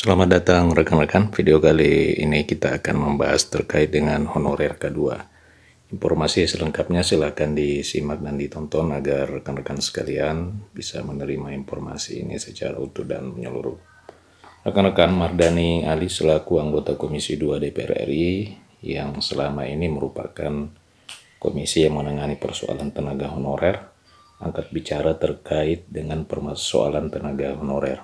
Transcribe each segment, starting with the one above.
Selamat datang rekan-rekan. Video kali ini kita akan membahas terkait dengan honorer K2. Informasi selengkapnya silakan disimak dan ditonton agar rekan-rekan sekalian bisa menerima informasi ini secara utuh dan menyeluruh. Rekan-rekan, Mardani Ali selaku anggota Komisi 2 DPR RI yang selama ini merupakan komisi yang menangani persoalan tenaga honorer, angkat bicara terkait dengan persoalan tenaga honorer.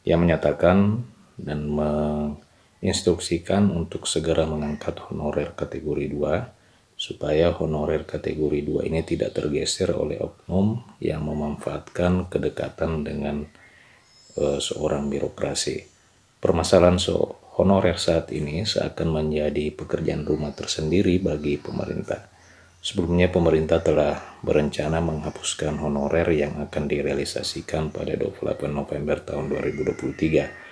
Ia menyatakan dan menginstruksikan untuk segera mengangkat honorer kategori 2 supaya honorer kategori 2 ini tidak tergeser oleh oknum yang memanfaatkan kedekatan dengan seorang birokrasi. Permasalahan honorer saat ini seakan menjadi pekerjaan rumah tersendiri bagi pemerintah. Sebelumnya pemerintah telah berencana menghapuskan honorer yang akan direalisasikan pada 28 November tahun 2023.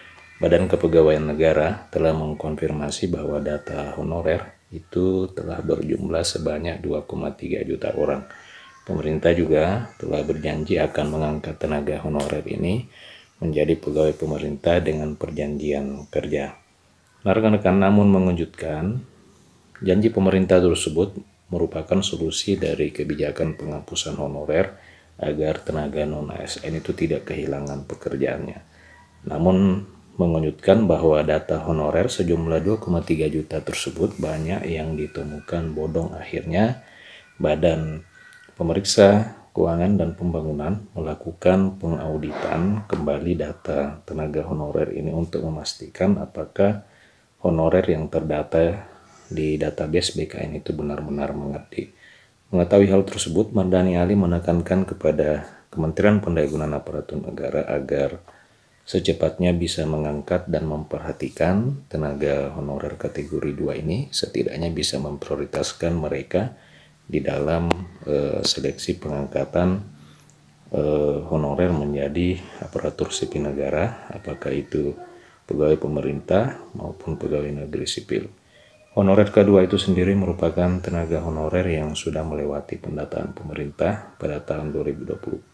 Badan Kepegawaian Negara telah mengkonfirmasi bahwa data honorer itu telah berjumlah sebanyak 2,3 juta orang. Pemerintah juga telah berjanji akan mengangkat tenaga honorer ini menjadi pegawai pemerintah dengan perjanjian kerja. Nah, rekan-rekan, namun mengejutkan, janji pemerintah tersebut merupakan solusi dari kebijakan penghapusan honorer agar tenaga non-ASN itu tidak kehilangan pekerjaannya. Namun mengejutkan bahwa data honorer sejumlah 2,3 juta tersebut banyak yang ditemukan bodong. Akhirnya Badan Pemeriksa Keuangan dan Pembangunan melakukan pengauditan kembali data tenaga honorer ini untuk memastikan apakah honorer yang terdata di database BKN itu benar-benar mengabdi. Mengetahui hal tersebut, Mardani Ali menekankan kepada Kementerian Pendayagunaan Aparatur Negara agar secepatnya bisa mengangkat dan memperhatikan tenaga honorer kategori 2 ini, setidaknya bisa memprioritaskan mereka di dalam seleksi pengangkatan honorer menjadi aparatur sipil negara, apakah itu pegawai pemerintah maupun pegawai negeri sipil. Honorer K2 itu sendiri merupakan tenaga honorer yang sudah melewati pendataan pemerintah pada tahun 2020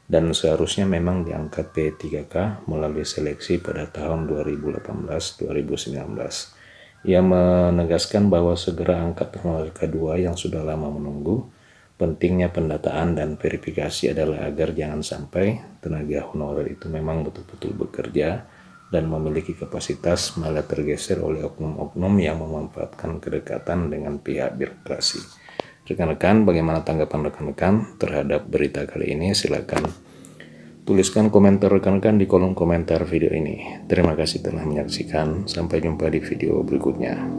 dan seharusnya memang diangkat P3K melalui seleksi pada tahun 2018-2019. Ia menegaskan bahwa segera angkat honorer K2 yang sudah lama menunggu. Pentingnya pendataan dan verifikasi adalah agar jangan sampai tenaga honorer itu memang betul-betul bekerja dan memiliki kapasitas malah tergeser oleh oknum-oknum yang memanfaatkan kedekatan dengan pihak birokrasi. Rekan-rekan, bagaimana tanggapan rekan-rekan terhadap berita kali ini? Silakan tuliskan komentar rekan-rekan di kolom komentar video ini. Terima kasih telah menyaksikan. Sampai jumpa di video berikutnya.